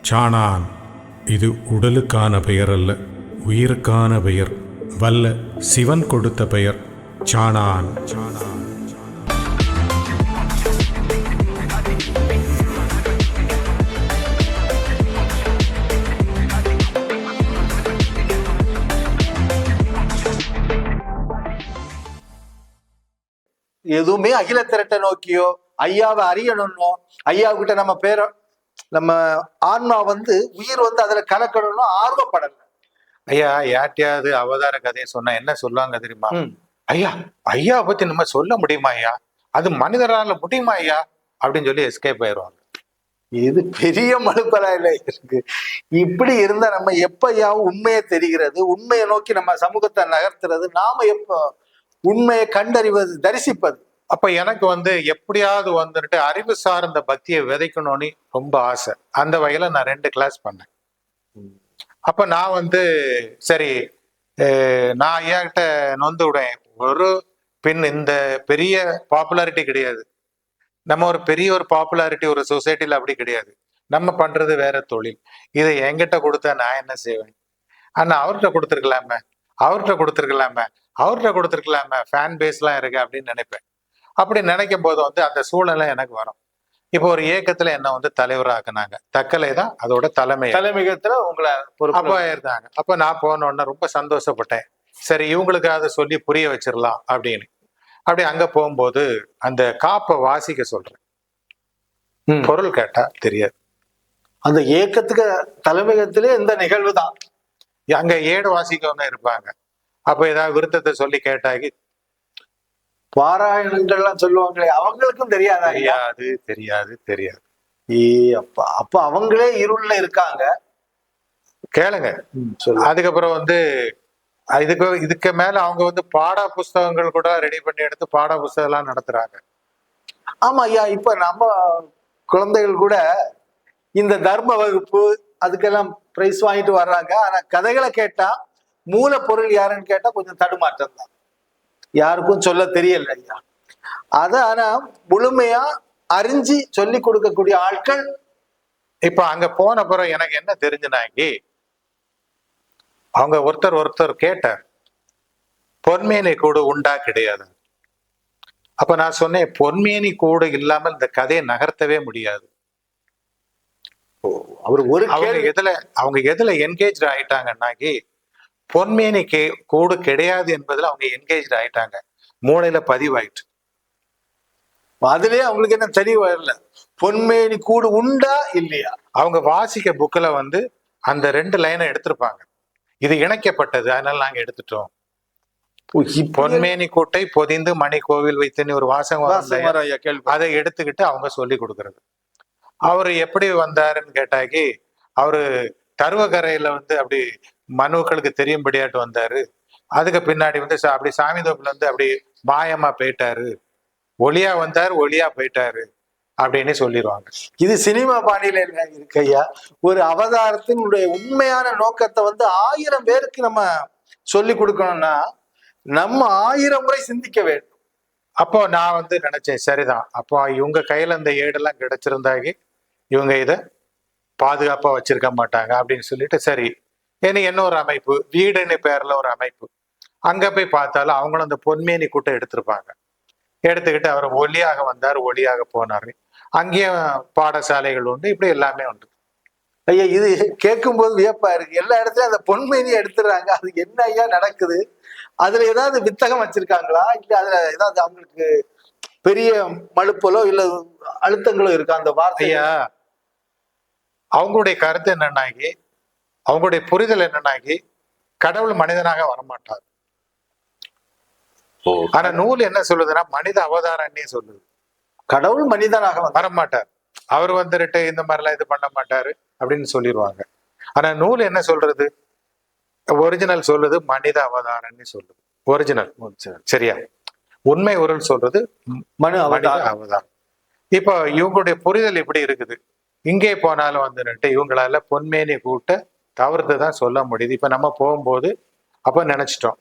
சாணான். இது உடலுக்கான பெயர் அல்ல, உயிருக்கான பெயர். வல்ல சிவன் கொடுத்த பெயர் சாணான். எதுவுமே அகில திரட்டை நோக்கியோ ஐயாவை அறியணும்னோ ஐயாவுக்கிட்ட நம்ம பேர நம்ம ஆன்மா உயிர் அதுல கலக்கணும்னு ஆர்வப்படல. ஐயா யார்ட்டையாவது அவதார கதையை சொன்னா என்ன சொல்லுவாங்க தெரியுமா? ஐயா ஐயாவை பத்தி நம்ம சொல்ல முடியுமா ஐயா? அது மனிதரால முடியுமா ஐயா அப்படின்னு சொல்லி எஸ்கேப் ஆயிடுவாங்க. இது பெரிய மழுப்பலா இல்லை இருக்கு. இப்படி இருந்தா நம்ம எப்ப ஐயாவும் உண்மையை தெரிகிறது, உண்மையை நோக்கி நம்ம சமூகத்தை நகர்த்துறது, நாம எப்ப உண்மையை கண்டறிவது, தரிசிப்பது. அப்ப எனக்கு எப்படியாவது வந்துட்டு அறிவு சார்ந்த பக்தியை விதைக்கணும்னு ரொம்ப ஆசை. அந்த வகையில நான் 2 கிளாஸ் பண்ணேன். அப்ப நான் சரி நான் ஐயா கிட்ட நொந்து விடுவேன். ஒரு இந்த பெரிய பாப்புலாரிட்டி கிடையாது, நம்ம ஒரு பெரிய பாப்புலாரிட்டி ஒரு சொசைட்டில அப்படி கிடையாது. நம்ம பண்றது வேற தொழில். இதை என்கிட்ட கொடுத்தா நான் என்ன செய்வேன்? ஆனா அவர்கிட்ட கொடுத்துருக்கலாமே, அவர்கிட்ட கொடுத்துருக்கலாமே, ஃபேன் பேஸ்லாம் இருக்கு அப்படின்னு நினைப்பேன். அப்படி நினைக்கும் போது அந்த சூழ்நிலை எனக்கு வரும். இப்போ ஒரு இயக்கத்துல என்ன தலைவராக்குனாங்க. தக்கலை தான் அதோட தலைமையகத்துல உங்களை அப்பா இருந்தாங்க. அப்ப நான் போன உடனே ரொம்ப சந்தோஷப்பட்டேன். சரி இவங்களுக்கு அதை சொல்லி புரிய வச்சிடலாம் அப்படின்னு. அப்படி அங்க போகும்போது அந்த காப்பை வாசிக்க சொல்றேன். பொருள் கேட்டா தெரியாது. அந்த இயக்கத்துக்கு தலைமையகத்திலே இந்த நிகழ்வு தான். அங்க ஏடு வாசிக்கவங்க இருப்பாங்க. அப்ப ஏதாவது விருத்தத்தை சொல்லி கேட்டாக்கி பாராயணங்கள்லாம் சொல்லுவாங்களே, அவங்களுக்கும் தெரியாதா? தெரியாது. அப்பா அப்ப அவங்களே இருள்ல இருக்காங்க. கேளுங்க. அதுக்கப்புறம் இதுக்கு மேல அவங்க பாட புஸ்தகங்கள் கூட ரெடி பண்ணி எடுத்து பாட புஸ்தகம் எல்லாம் நடத்துறாங்க. ஆமா ஐயா, இப்ப நம்ம குழந்தைகள் கூட இந்த தர்ம வகுப்பு அதுக்கெல்லாம் பிரைஸ் வாங்கிட்டு வர்றாங்க. ஆனா கதைகளை கேட்டா மூல பொருள் யாருன்னு கேட்டா கொஞ்சம் தடுமாற்றம் தான், யாருக்கும் சொல்ல தெரியல ஐயா. ஆனா முழுமையா அறிஞ்சு சொல்லி கொடுக்கக்கூடிய ஆட்கள். இப்ப அங்க போன பிறகு எனக்கு என்ன தெரிஞ்சுனாக்கி, அவங்க ஒருத்தர் கேட்டார், பொன்மேனி கூடு உண்டா கிடையாது. அப்ப நான் சொன்னேன், பொன்மேனி கூடு இல்லாமல் இந்த கதையை நகர்த்தவே முடியாது. அவங்க எதுல என்கேஜ் ஆயிட்டாங்கன்னாக்கி, பொன்மேனி கூடு கிடையாது என்பதுல அவங்க என்கேஜ் ஆயிட்டாங்க. மூளையில பதிவாயிட்டு. அதுலயே அவங்களுக்கு என்ன தெரிய வரல, பொன்மேனி கூடு உண்டா இல்லையா. அவங்க வாசிக்க புக்ல அந்த 2 லைனை எடுத்திருப்பாங்க. இது இணைக்கப்பட்டது, அதனால நாங்க எடுத்துட்டோம். பொன்மேனி கூட்டை பொதிந்து மணி கோவில் வைத்துன்னு ஒரு வாசகம், அதை எடுத்துக்கிட்டு அவங்க சொல்லி கொடுக்கறது. அவரு எப்படி வந்தாருன்னு கேட்டாக்கி, அவரு தருவக்கரையில அப்படி மனுக்களுக்கு தெரியும்படியாட்டு வந்தாரு. அதுக்கு பின்னாடி அப்படி சாமி தோப்புல அப்படி மாயமா போயிட்டாரு, ஒளியா வந்தாரு ஒளியா போயிட்டாரு அப்படின்னு சொல்லிடுவாங்க. இது சினிமா பாணியில இருக்கு ஐயா. ஒரு அவதாரத்தினுடைய உண்மையான நோக்கத்தை 1000 பேருக்கு நம்ம சொல்லி கொடுக்கணும்னா நம்ம 1000 முறை சிந்திக்க வேண்டும். அப்போ நான் நினைச்சேன், சரிதான், அப்போ இவங்க கையில இந்த ஏடெல்லாம் கிடைச்சிருந்தாங்க, இவங்க இதை பாதுகாப்பா வச்சிருக்க மாட்டாங்க அப்படின்னு சொல்லிட்டு, சரி என்ன ஒரு அமைப்பு, வீடுன்னு பேர்ல ஒரு அமைப்பு, அங்க போய் பார்த்தாலும் அவங்களும் அந்த பொன்மேனி கூட்டம் எடுத்திருப்பாங்க. எடுத்துக்கிட்டு அவர் ஒளியாக வந்தார் ஒளியாக போனாரு. அங்கேயும் பாடசாலைகள் உண்டு, இப்படி எல்லாமே உண்டு. ஐயா இது கேட்கும் போது வியப்பா இருக்கு. எல்லா இடத்துலயும் அந்த பொன்மேனியை எடுத்துடுறாங்க. அது என்ன ஐயா நடக்குது? அதுல ஏதாவது வித்தகம் வச்சிருக்காங்களா, இல்ல அதுல ஏதாவது அவங்களுக்கு பெரிய மழுப்பலோ இல்ல அழுத்தங்களோ இருக்கா அந்த வார்த்தையா? அவங்களுடைய கருத்து என்னன்னாக்கி, அவங்களுடைய புரிதல் என்னன்னாக்கி, கடவுள் மனிதனாக வரமாட்டார். ஆனா நூல் என்ன சொல்லுதுன்னா, மனித அவதாரன்னே சொல்லுது. கடவுள் மனிதனாக வரமாட்டார், அவர் இந்த மாதிரிலாம் இது பண்ண மாட்டாரு அப்படின்னு சொல்லிடுவாங்க. ஆனா நூல் என்ன சொல்றது, ஒரிஜினல் சொல்லுது மனித அவதாரன்னு சொல்லுது. ஒரிஜினல் சரியா, உண்மை உருள் சொல்றது மனு அவதாரம். இப்போ இவங்களுடைய புரிதல் இப்படி இருக்குது. இங்கே போனாலும் இவங்களால பொன்மேனி கூட்ட தவிர்த்துதான் சொல்ல முடியுது. இப்ப நம்ம போகும்போது அப்ப நினைச்சிட்டோம்,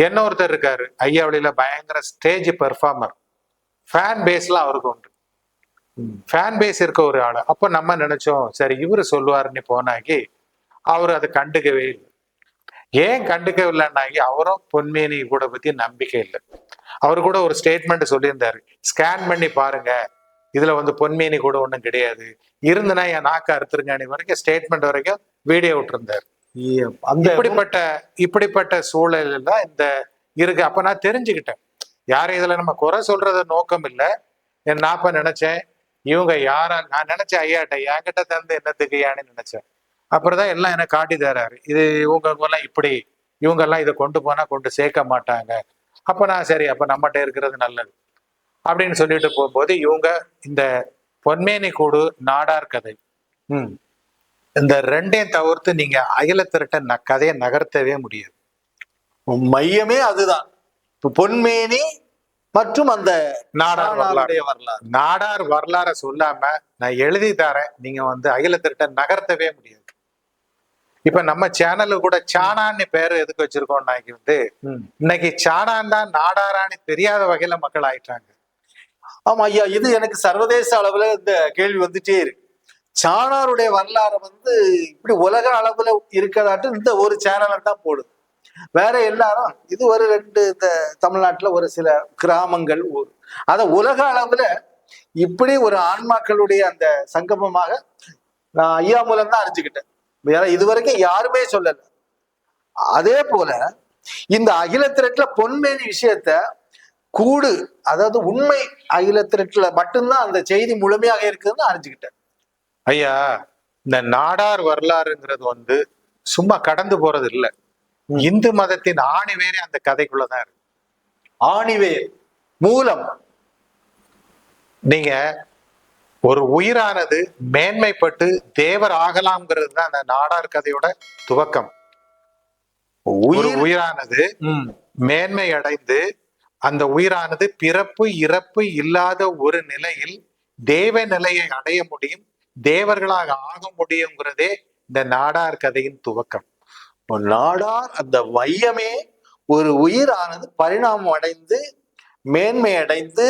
என்ன ஒருத்தர் இருக்காரு ஐயா வழியில, பயங்கர ஸ்டேஜ் பெர்ஃபார்மர், ஃபேன் பேஸ்லாம் அவருக்கு உண்டு. ஃபேன் பேஸ் இருக்க ஒரு ஆளு. அப்ப நம்ம நினைச்சோம் சரி இவரு சொல்லுவாருன்னு போனாக்கி அவர் அதை கண்டுக்கவே இல்லை. ஏன் கண்டுக்கவில்லைன்னாக்கி அவரும் பொன்மேனி கூட பத்தி நம்பிக்கை இல்லை. அவரு கூட ஒரு ஸ்டேட்மெண்ட் சொல்லியிருந்தாரு, ஸ்கேன் பண்ணி பாருங்க இதுல வந்து பொன்மேனி கூட ஒண்ணும் கிடையாது, இருந்துன்னா என் நாக்க அறுத்துருங்க வரைக்கும் ஸ்டேட்மெண்ட் வரைக்கும் வீடியோ விட்டுருந்தாரு. அந்த இப்படிப்பட்ட சூழல்ல தான் இந்த இருக்கு. அப்ப நான் தெரிஞ்சுக்கிட்டேன் யாரும் இதுல நம்ம குறை சொல்றத நோக்கம் இல்லை. நான் அப்ப நினைச்சேன் இவங்க யாரா, நான் நினைச்சேன் ஐயாட்ட என்கிட்ட தந்து என்னத்துக்கு யான்னு நினைச்சேன். அப்புறம் தான் எல்லாம் என்ன காட்டி தராரு, இது இவங்க எல்லாம் இப்படி, இவங்க எல்லாம் இதை கொண்டு போனா கொண்டு சேர்க்க மாட்டாங்க. அப்ப நான் சரி அப்ப நம்மகிட்ட இருக்கிறது நல்லது அப்படின்னு சொல்லிட்டு போகும்போது இவங்க இந்த பொன்மேனி கூடு நாடார் கதை இந்த ரெண்டையும் தவிர்த்து நீங்க அகில திரட்ட கதையை நகர்த்தவே முடியாது. மையமே அதுதான். பொன்மேனி மற்றும் அந்த நாடார் வரலாறு. நாடார் வரலாற சொல்லாம நான் எழுதி தரேன், நீங்க வந்து அகில திரட்ட நகர்த்தவே முடியாது. இப்ப நம்ம சேனலு கூட சாணான்னு பேரு எதுக்கு வச்சிருக்கோம்னாக்கி வந்து இன்னைக்கு சாணான் தான் நாடாரான்னு தெரியாத வகையில மக்கள் ஆயிட்டாங்க. ஆமா ஐயா, இது எனக்கு சர்வதேச அளவுல இந்த கேள்வி வந்துட்டே இருக்கு. சாணாருடைய வரலாறு வந்து இப்படி உலக அளவுல இருக்கதாட்டு இந்த ஒரு சேனலை தான் போடுது. வேற எல்லாரும் இது ஒரு ரெண்டு இந்த தமிழ்நாட்டுல ஒரு சில கிராமங்கள் ஊர், அத உலக அளவுல இப்படி ஒரு ஆன்மாக்களுடைய அந்த சங்கமமாக நான் ஐயா மூலம் தான் அறிஞ்சுக்கிட்டேன். வேற இதுவரைக்கும் யாருமே சொல்லல. அதே போல இந்த அகில திரட்டுல பொன்மேனி விஷயத்த கூடு, அதாவது உண்மை அகில திரட்டுல மட்டும்தான் அந்த செய்தி முழுமையாக இருக்குதுன்னு அறிஞ்சுக்கிட்டேன். ஐயா, இந்த நாடார் வரலாறுங்கிறது வந்து சும்மா கடந்து போறது இல்லை. இந்து மதத்தின் ஆணிவேரே அந்த கதைக்குள்ளதான் இருக்கு. ஆணிவேர் மூலம் நீங்க ஒரு உயிரானது மேன்மைப்பட்டு தேவர் ஆகலாம்ங்கிறது தான் அந்த நாடார் கதையோட துவக்கம். ஒரு உயிரானது மேன்மை அடைந்து அந்த உயிரானது பிறப்பு இறப்பு இல்லாத ஒரு நிலையில் தேவ நிலையை அடைய முடியும், தேவர்களாக ஆக முடியுங்கிறதே இந்த நாடார் கதையின் துவக்கம். நாடார் அந்த மையமே ஒரு உயிரானது பரிணாமம் அடைந்து மேன்மை அடைந்து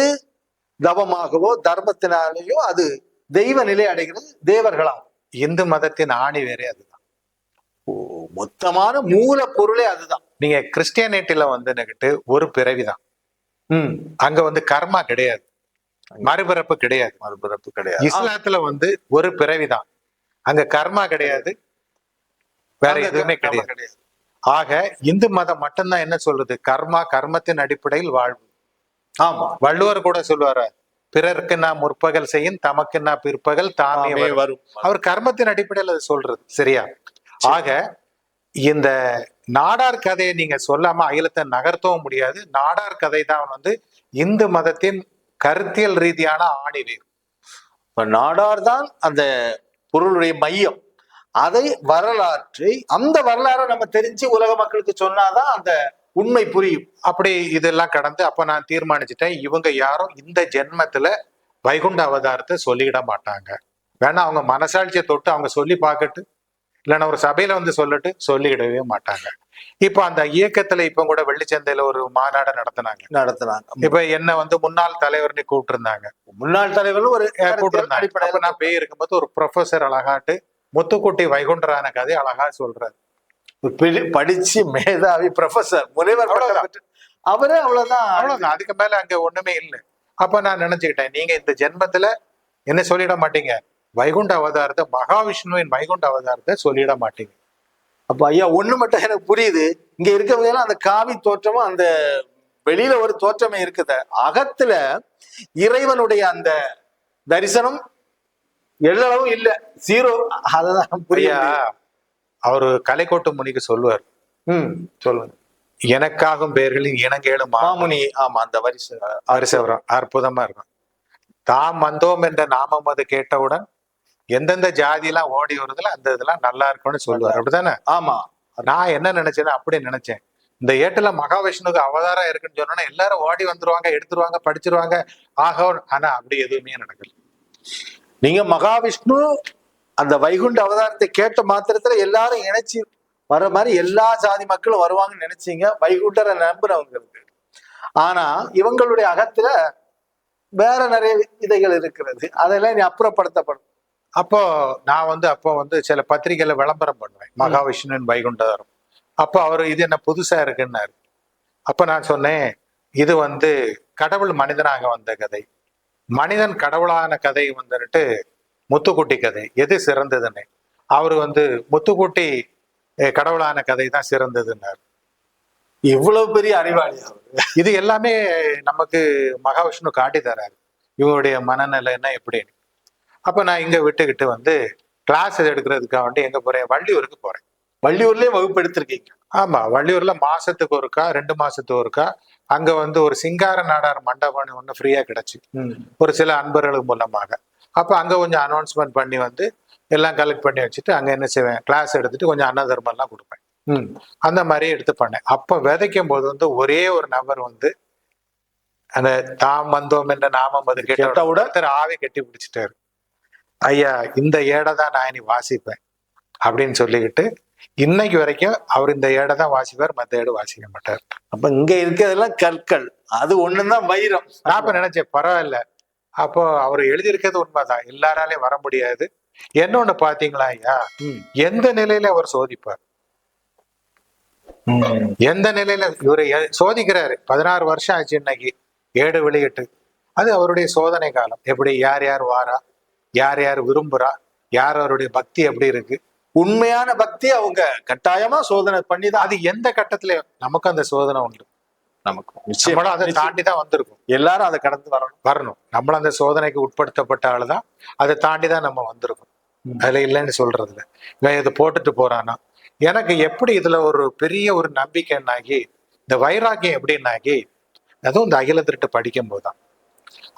தவமாகவோ தர்மத்தினாலேயோ அது தெய்வ நிலை அடைகிறது, தேவர்களாகும். இந்து மதத்தின் ஆணி வேறே அதுதான். மொத்தமான மூல பொருளே அதுதான். நீங்க கிறிஸ்டியானிட்டில வந்து ஒரு பிறவிதான். அங்க வந்து கர்மா கிடையாது, மறுபிறப்பு கிடையாது. மறுபிறப்பு கிடையாது. இஸ்லாத்துல வந்து ஒரு பிறவிதான், அங்க கர்மா கிடையாது, வேற எதுவுமே கிடையாது. ஆக இந்து மதம் மட்டும்தான் என்ன சொல்றது, கர்மா, கர்மத்தின் அடிப்படையில் வாழ்வு. ஆமா, வள்ளுவர் கூட சொல்லுவாரு, பிறருக்கு நான் முற்பகல் செய்யும் தமக்கு நான் பிற்பகல் தாமே வரும். அவர் கர்மத்தின் அடிப்படையில் அது சொல்றது. சரியா? ஆக இந்த நாடார் கதையை நீங்க சொல்லாம அகிலத்தை நகர்த்தவும் முடியாது. நாடார் கதை தான் வந்து இந்து மதத்தின் கருத்தியல் ரீதியான ஆணிவேர். நாடார் தான் அந்த பொருளுடைய மையம். அதை வரலாற்றை, அந்த வரலாறை நம்ம தெரிஞ்சு உலக மக்களுக்கு சொன்னாதான் அந்த உண்மை புரியும். அப்படி இதெல்லாம் கடந்து அப்ப நான் தீர்மானிச்சுட்டேன், இவங்க யாரும் இந்த ஜென்மத்துல வைகுண்ட அவதாரத்தை சொல்லிட மாட்டாங்க. வேணா அவங்க மனசாட்சியை தொட்டு அவங்க சொல்லி பார்க்கட்டு, இல்லைன்னா ஒரு சபையில வந்து சொல்லட்டு, சொல்லிடவே மாட்டாங்க. இப்ப அந்த இயக்கத்துல இப்ப கூட வெள்ளிச்சந்தையில ஒரு மாநாடு நடத்தினாங்க. இப்ப என்ன வந்து முன்னாள் தலைவர்னு கூப்பிட்டு இருந்தாங்க. முன்னாள் தலைவர்கள் ஒரு கூப்பிட்டு நான் போய் இருக்கும்போது ஒரு ப்ரொஃபசர் அழகாட்டு முத்துக்குட்டி வைகுண்டரான கதை அழகா சொல்றாரு. படிச்சு மேதாவி ப்ரொஃபசர் முனைவர் அவரே அவ்வளவுதான். அதுக்கு மேல அங்க ஒண்ணுமே இல்லை. அப்ப நான் நினைச்சுக்கிட்டேன், நீங்க இந்த ஜென்மத்துல என்ன சொல்லிட மாட்டீங்க, வைகுண்ட அவதாரத்தை, மகாவிஷ்ணுவின் வைகுண்ட அவதாரத்தை சொல்லிட மாட்டீங்க. அப்ப ஐயா ஒண்ணு மட்டும் எனக்கு புரியுது, இங்க இருக்கவங்க அந்த காவி தோற்றமும் அந்த வெளியில ஒரு தோற்றமே இருக்குது, அகத்துல இறைவனுடைய அந்த தரிசனம் எல்லளவும் இல்ல, ஜீரோ. அததான் புரியா. அவரு கலைக்கோட்டு முனிக்கு சொல்லுவார், சொல்லுங்க, எனக்காகும் பெயர்களின் இனங்கேளும் மாமுனி. ஆமா, அந்த வரிசை வரும், அற்புதமா இருக்கும். தாம் வந்தோம் என்ற நாமம் அது கேட்டவுடன் எந்தெந்த ஜாதி எல்லாம் ஓடி வருதுல அந்த இதெல்லாம் நல்லா இருக்கும்னு சொல்லுவார். அப்படித்தானே? ஆமா. நான் என்ன நினைச்சேன்னா அப்படி நினைச்சேன், இந்த ஏட்டுல மகாவிஷ்ணுக்கு அவதாரம் இருக்குன்னு சொன்னோன்னா எல்லாரும் ஓடி வந்துருவாங்க, எடுத்துருவாங்க, படிச்சிருவாங்க, ஆக. ஆனா அப்படி எதுவுமே நடக்கல. நீங்க மகாவிஷ்ணு அந்த வைகுண்ட அவதாரத்தை கேட்ட மாத்திரத்துல எல்லாரும் இணைச்சி வர்ற மாதிரி எல்லா ஜாதி மக்களும் வருவாங்கன்னு நினைச்சீங்க, வைகுண்டரை நம்புறவங்களுக்கு. ஆனா இவங்களுடைய அகத்துல வேற நிறைய விதைகள் இருக்கிறது, அதெல்லாம் நீ அப்புறப்படுத்தப்படும். அப்போ நான் வந்து அப்போ வந்து சில பத்திரிகையில விளம்பரம் பண்ணுவேன், மகாவிஷ்ணுவின் வைகுண்டதரம். அப்போ அவர் இது என்ன புதுசா இருக்குன்னாரு. அப்ப நான் சொன்னேன், இது வந்து கடவுள் மனிதனாக வந்த கதை, மனிதன் கடவுளான கதை வந்துட்டு முத்துக்குட்டி கதை, எது சிறந்ததுன்னு. அவரு வந்து முத்துக்குட்டி கடவுளான கதை தான் சிறந்ததுன்னாரு. இவ்வளவு பெரிய அறிவாளி அவர். இது எல்லாமே நமக்கு மகாவிஷ்ணு காட்டி தராரு இவருடைய மனநிலை என்ன எப்படின்னு. அப்ப நான் இங்க விட்டுக்கிட்டு வந்து கிளாஸ் எடுக்கிறதுக்காக வேண்டி எங்க போறேன், வள்ளியூருக்கு போறேன். வள்ளியூர்லயே வகுப்பு எடுத்திருக்கீங்க? ஆமா, வள்ளியூர்ல மாசத்துக்கு ஒருக்கா 2 மாசத்துக்கு ஒருக்கா அங்க வந்து ஒரு சிங்கார நாடார் மண்டபம் ஒண்ணு ஃப்ரீயா கிடைச்சு ஒரு சில அன்பர்களுக்கு மூலமாக. அப்ப அங்க கொஞ்சம் அனௌன்ஸ்மெண்ட் பண்ணி வந்து எல்லாம் கலெக்ட் பண்ணி வச்சுட்டு அங்க என்ன செய்வேன், கிளாஸ் எடுத்துட்டு கொஞ்சம் அன்னதர்மம் எல்லாம் கொடுப்பேன். அந்த மாதிரி எடுத்து பண்ணேன். அப்ப விதைக்கும் போது வந்து ஒரே ஒரு நபர் வந்து அந்த தாம் வந்தோம் என்ற நாமம் அது கேட்ட உடனே ஆவி கட்டி பிடிச்சிட்டாரு. ஐயா, இந்த ஏடை தான் நான் இனி வாசிப்பேன் அப்படின்னு சொல்லிக்கிட்டு இன்னைக்கு வரைக்கும் அவர் இந்த ஏடை தான் வாசிப்பார், மத்த ஏடு வாசிக்க மாட்டார். அப்ப இங்க இருக்கிறதெல்லாம் கற்கள், அது ஒண்ணுதான் வைரம். நான் இப்ப நினைச்சேன் பரவாயில்ல, அப்போ அவர் எழுதியிருக்கிறது உண்மைதான், எல்லாராலையும் வர முடியாது. என்னொன்னு பாத்தீங்களா ஐயா, எந்த நிலையில அவர் சோதிப்பார், எந்த நிலையில இவரை சோதிக்கிறாரு. 16 வருஷம் ஆச்சு இன்னைக்கு ஏடு வெளியிட்டு. அது அவருடைய சோதனை காலம். எப்படி யார் யார் வாரா, யார் யார் விரும்புறா, யார் அவருடைய பக்தி எப்படி இருக்கு. உண்மையான பக்தி அவங்க கட்டாயமா சோதனை பண்ணிதான். அது எந்த கட்டத்துல நமக்கு அந்த சோதனை உண்டு, நமக்கு அதை தாண்டிதான் வந்திருக்கும். எல்லாரும் அதை கடந்து வரணும். நம்மள அந்த சோதனைக்கு உட்படுத்தப்பட்ட ஆளுதான், அதை தாண்டிதான் நம்ம வந்திருக்கோம். அதுல இல்லைன்னு சொல்றதுல இவன் இதை போட்டுட்டு போறானா. எனக்கு எப்படி இதுல ஒரு பெரிய ஒரு நம்பிக்கை என்னாகி, இந்த வைராக்கியம் எப்படின்னாகி, அதுவும் இந்த அகில திருட்டு படிக்கும் போதுதான்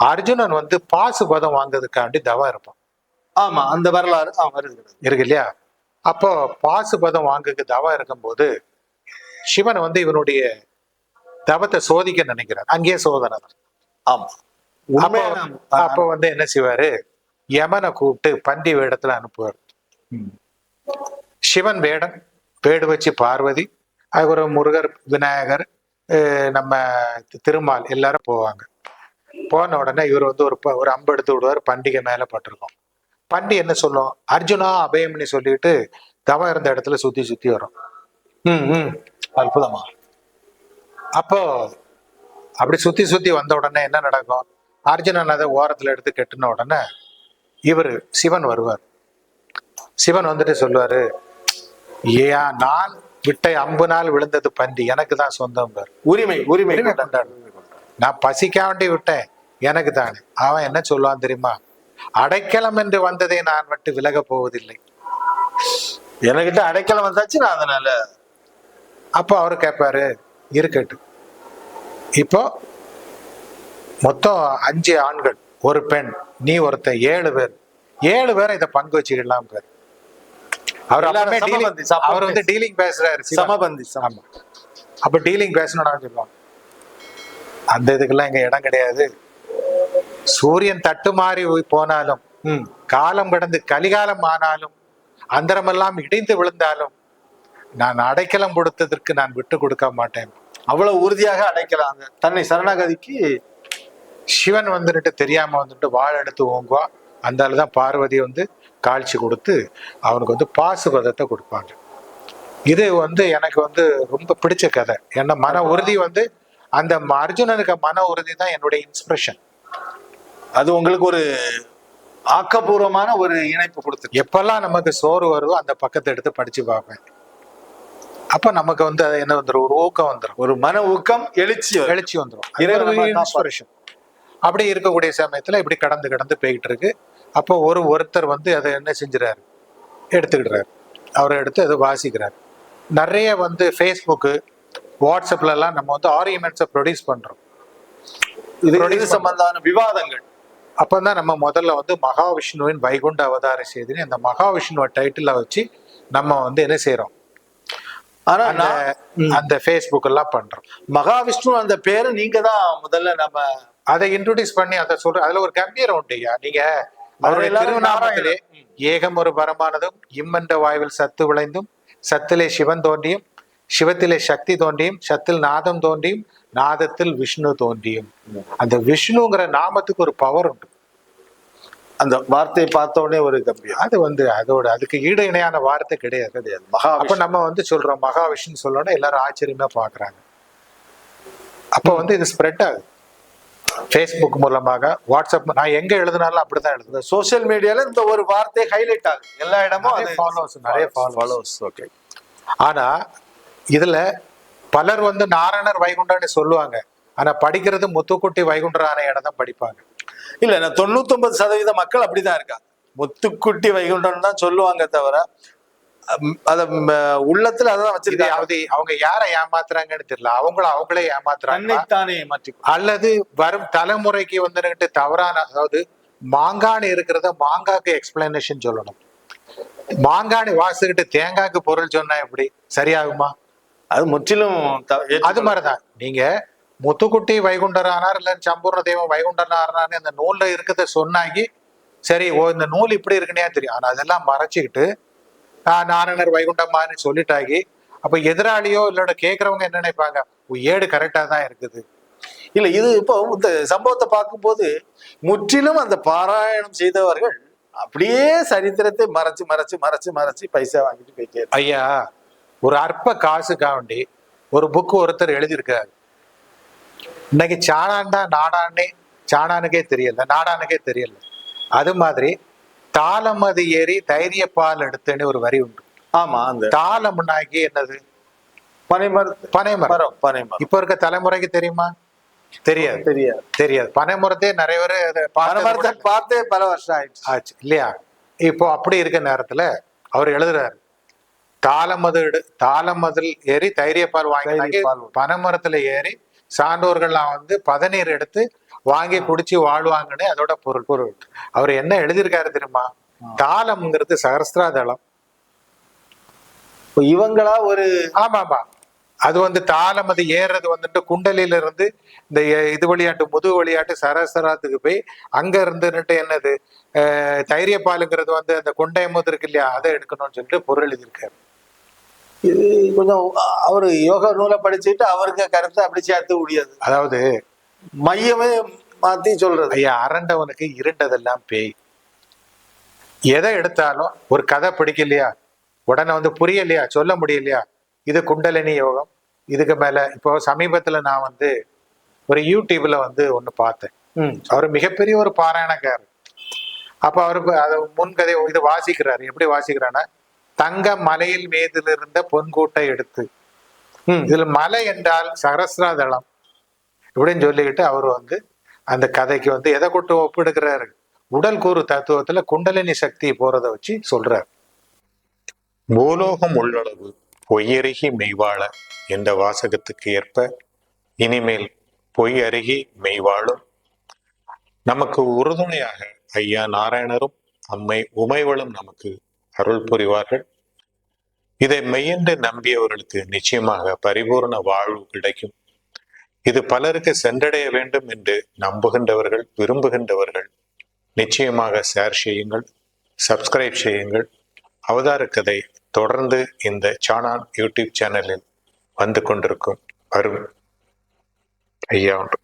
அர்ஜுனன் வந்து பாசுபதம் வாங்குறதுக்காண்டி தவம் இருப்பான். ஆமா, அந்த வரலாறு இருக்கு இல்லையா. அப்போ பாசுபதம் வாங்குக்கு தவம் இருக்கும்போது சிவன் வந்து இவனுடைய தவத்தை சோதிக்க நினைக்கிறார். அங்கேயே சோதனை. ஆமா. அப்போ வந்து என்ன செய்வாரு, யமனை கூப்பிட்டு பண்டி வேடத்துல அனுப்புவார். சிவன் வேடன், வேடு வச்சு பார்வதி, அதுக்கப்புறம் முருகர், விநாயகர், நம்ம திருமால் எல்லாரும் போவாங்க. போன உடனே இவர் வந்து ஒரு அம்பு எடுத்து விடுவார், பண்டிகை மேல பட்டிருக்கோம். பண்டி என்ன சொல்லும், அர்ஜுனா அபயம்னு சொல்லிட்டு தவம் இருந்த இடத்துல சுத்தி சுத்தி வரும். அற்புதமா. அப்போ அப்படி சுத்தி சுத்தி வந்த உடனே என்ன நடக்கும், அர்ஜுனன் அதை ஓரத்துல எடுத்து கெட்டின உடனே இவர் சிவன் வருவார். சிவன் வந்துட்டு சொல்லுவாரு, ஏன் நான் விட்ட அம்பு நாள் விழுந்தது பண்டி, எனக்கு தான் சொந்தம் பார். உரிமை உரிமை கொண்டாடு. நான் பசிக்காண்டி விட்டேன், எனக்கு தானே. அவன் என்ன சொல்லுவான் தெரியுமா, அடைக்கலம் என்று வந்ததை நான் விட்டு விலக போவதில்லை, எனக்கிட்ட அடைக்கலம் வந்தாச்சு நான் அதனால. அப்போ அவரு கேட்பாரு, இருக்கட்டு. இப்போ மொத்தம் 5 ஆண்கள், ஒரு பெண், நீ ஒருத்தன், 7 பேர். 7 பேரை இதை பங்கு வச்சுக்கலாம் பேர். அவர் வந்து டீலிங் பேசுறாரு, சமபந்தி. ஆமா. அப்ப டீலிங் பேசணும்னு சொல்லுவாங்க. அந்த இதுக்கெல்லாம் இங்க இடம் கிடையாது. சூரியன் தட்டு மாறி போனாலும், காலம் கடந்து கலிகாலம் ஆனாலும், அந்தரமெல்லாம் இடிந்து விழுந்தாலும் நான் அடைக்கலம் கொடுத்ததற்கு நான் விட்டு கொடுக்க மாட்டேன். அவ்வளவு உறுதியாக அடைக்கலாம் தன்னை சரணாகதிக்கு. சிவன் வந்துட்டு தெரியாம வந்துட்டு வாள் எடுத்து ஓங்குவா. அந்த ஆளுதான் பார்வதி வந்து காட்சி கொடுத்து அவனுக்கு வந்து பாசுபதத்தை கொடுப்பாங்க. இது வந்து எனக்கு வந்து ரொம்ப பிடிச்ச கதை. ஏன்னா மன உறுதி வந்து அந்த அர்ஜுனனுக்கு மன உறுதி தான் என்னுடைய இன்ஸ்பிரேஷன். அது உங்களுக்கு ஒரு ஆக்கப்பூர்வமான ஒரு இணைப்பு கொடுத்து. எப்பெல்லாம் நமக்கு சோறு வருவோ அந்த பக்கத்தை எடுத்து படிச்சு பார்ப்பேன். அப்ப நமக்கு வந்து என்ன வந்துடும், ஒரு ஊக்கம் வந்துடும், ஒரு மன ஊக்கம், எழுச்சி வந்துடும். இன்ஸ்பிரேஷன். அப்படி இருக்கக்கூடிய சமயத்துல இப்படி கடந்து கடந்து போய்கிட்டு இருக்கு. அப்போ ஒருத்தர் வந்து அதை என்ன செஞ்சுறாரு, எடுத்துக்கிடுறாரு. அவரை எடுத்து அதை வாசிக்கிறார். நிறைய வந்து ஃபேஸ்புக்கு, வாட்ஸ்அப்ல எல்லாம் நம்ம வந்து ஆர்குமெண்ட்ஸை ப்ரொடியூஸ் பண்றோம். இது சம்பந்தமான விவாதங்கள். அப்பதான் நம்ம முதல்ல வந்து மகாவிஷ்ணுவின் வைகுண்ட அவதார செய்தின்னு அந்த மகாவிஷ்ணுவ டைட்டில வச்சு நம்ம வந்து என்ன செய்யறோம், ஆனா அந்த ஃபேஸ்புக் எல்லாம் பண்றோம். மகாவிஷ்ணு அந்த பேரு நீங்க தான் முதல்ல நம்ம அதை இன்ட்ரோடியூஸ் பண்ணி அதை சொல்ற. அதுல ஒரு கம்பீரம் உண்டுயா. நீங்க அவருடைய திருநாமத்திலே ஏகம் ஒரு பரமானதும், இம்மன்ற வாயுவில் சத்து விளைந்தும், சத்திலே சிவன் தோன்றியும், சிவத்திலே சக்தி தோன்றியும், சத்தில் நாதம் தோன்றியும், நாதத்தில் விஷ்ணு தோன்றியும். அந்த விஷ்ணுங்கிற நாமத்துக்கு ஒரு பவர் உண்டு. அந்த வார்த்தையை பார்த்த உடனே ஒரு கம்பீரம். அது வந்து அதுக்கு ஈடு இணையான வார்த்தை கிடையாது. அப்ப நம்ம வந்து சொல்றோம் மகாவிஷ்ணு சொல்லணும்னா எல்லாரும் ஆச்சரியமா பாக்குறாங்க. அப்ப வந்து இது ஸ்ப்ரெட் ஆகுது. ஃபேஸ்புக் மூலமாக, வாட்ஸ்அப், நான் எங்க எழுதினாலும் அப்படிதான் எழுதுறேன். சோசியல் மீடியால இந்த ஒரு வார்த்தை ஹைலைட் ஆகுது எல்லா இடமும். நிறைய ஃபாலோவர்ஸ். ஓகே. ஆனா இதுல பலர் வந்து நாராயணர் வைகுண்டன்னு சொல்லுவாங்க. ஆனா படிக்கிறது முத்துக்குட்டி வைகுண்டரான இடம் தான் படிப்பாங்க. இல்ல, நான் 99% மக்கள் அப்படிதான் இருக்காங்க. முத்துக்குட்டி வைகுண்டம் தான் சொல்லுவாங்க தவிர அத உள்ளத்துல அதான் வச்சிருக்காங்க. அவங்க யாரை ஏமாத்துறாங்கன்னு தெரியல. அவங்களே ஏமாத்துறாங்க, தானே ஏமாற்றி. அல்லது வரும் தலைமுறைக்கு வந்துட்டு தவறான, அதாவது மாங்கான்னு இருக்கிறத மாங்காக்கு எக்ஸ்பிளனேஷன் சொல்லணும். மாங்காணி வாசிக்கிட்டு தேங்காய்க்கு பொருள் சொன்னா எப்படி சரியாகுமா? அது முற்றிலும் அது மாதிரிதான். நீங்க முத்துக்குட்டி வைகுண்டரானார் இல்ல சம்பூர்ண தெய்வம் வைகுண்டனார்னு இந்த நூல்ல இருக்கிறத சொன்னாங்கி சரி, இந்த நூல் இப்படி இருக்குன்னே தெரியும். ஆனா அதெல்லாம் மறைச்சிக்கிட்டு நாராயணர் வைகுண்டம்மான்னு சொல்லிட்டாகி, அப்ப எதிராளியோ இல்லோட கேட்கறவங்க என்ன நினைப்பாங்க? ஏடு கரெக்டா தான் இருக்குது. இல்ல, இது இப்போ இந்த சம்பவத்தை பார்க்கும்போது முற்றிலும் அந்த பாராயணம் செய்தவர்கள் அப்படியே சரித்திரத்தை மறைச்சு மறைச்சு மறைச்சு மறைச்சு பைசா வாங்கிட்டு போயிட்டே. ஐயா, ஒரு அற்ப காசுக்காக வேண்டி ஒரு புக்கு ஒருத்தர் எழுதியிருக்காரு. இன்னைக்கு சாணான் தான் நாடானே, சாணானுக்கே தெரியல, நாடானுக்கே தெரியல. அது மாதிரி தாளமது ஏறி தைரிய பால் எடுத்துன்னு ஒரு வரி உண்டு. ஆமா, அந்த தாளம்னாக்கி என்னது? பனைமரம். இப்ப இருக்க தலைமுறைக்கு தெரியுமா? தெரியாது. தெரியாது. பனைமரத்தே நிறைய பேர் பார்த்தே பல வருஷம் ஆச்சு இல்லையா? இப்போ அப்படி இருக்க நேரத்துல அவர் எழுதுறாரு, தாளமதில் ஏறி தைரிய பால் வாங்கி, பனைமரத்துல ஏறி சான்றோர்கள்லாம் வந்து பதநீர் எடுத்து வாங்கி குடிச்சு வாழ்வாங்கன்னு அதோட பொருள். அவர் என்ன எழுதியிருக்காரு தெரியுமா? தாளம்ங்கிறது சகஸ்திராதளம். இவங்களா ஒரு ஆமா, அது வந்து தாளம், அது ஏறுறது வந்துட்டு குண்டலில இருந்து இந்த இது வழியாட்டு முதுகு வழியாட்டு சரசராத்துக்கு போய் அங்க இருந்துட்டு என்னது தைரிய பாலுங்கிறது வந்து அந்த கொண்டையமுது இருக்கு இல்லையா, அதை எடுக்கணும்னு சொல்லிட்டு பொருள் எழுதியிருக்காரு. இது கொஞ்சம் அவரு யோகா நூலை படிச்சுட்டு அவருக்கு கருத்தை அப்படி சேர்த்து முடியாது. அதாவது மையமே மாத்தி சொல்றது. ஐயா, அரண்டவனுக்கு இருண்டதெல்லாம் பேய். எதை எடுத்தாலும் ஒரு கதை பிடிக்கலையா, உடனே வந்து புரியலையா, சொல்ல முடியலையா, இது குண்டலினி யோகம். இதுக்கு மேல இப்போ சமீபத்துல நான் வந்து ஒரு யூடியூப்ல வந்து ஒண்ணு பார்த்தேன். அவரு மிகப்பெரிய ஒரு பாராயணக்காரர். அப்ப அவருக்கு அது முன்கதை இது வாசிக்கிறாரு. எப்படி வாசிக்கிறான்னா, தங்க மலையில் மீதில் இருந்த பொன்கூட்டை எடுத்து, இதுல மலை என்றால் சகஸ்ராதளம் இப்படின்னு சொல்லிக்கிட்டு அவர் வந்து அந்த கதைக்கு வந்து எதை கொண்டு ஒப்பிடுக்கிறாரு? உடல் கூறு தத்துவத்துல குண்டலினி சக்தி போறதை வச்சு சொல்றாரு. பூலோகம் உள்ளளவு பொய்யருகி மெய்வாழ என்ற வாசகத்துக்கு ஏற்ப இனிமேல் பொய் அருகி மெய்வாழும் நமக்கு உறுதுணையாக ஐயா நாராயணரும் அம்மை உமைவளும் நமக்கு அருள் புரிவார்கள். இதை மெய்யென்று நம்பியவர்களுக்கு நிச்சயமாக பரிபூர்ண வாழ்வு கிடைக்கும். இது பலருக்கு சென்றடைய வேண்டும் என்று நம்புகின்றவர்கள், விரும்புகின்றவர்கள் நிச்சயமாக ஷேர் செய்யுங்கள், சப்ஸ்கிரைப் செய்யுங்கள். அவதார கதை தொடர்ந்து இந்த சாணான் யூடியூப் சேனலில் வந்து கொண்டிருக்கும். வரும் ஐயா ஒன்று.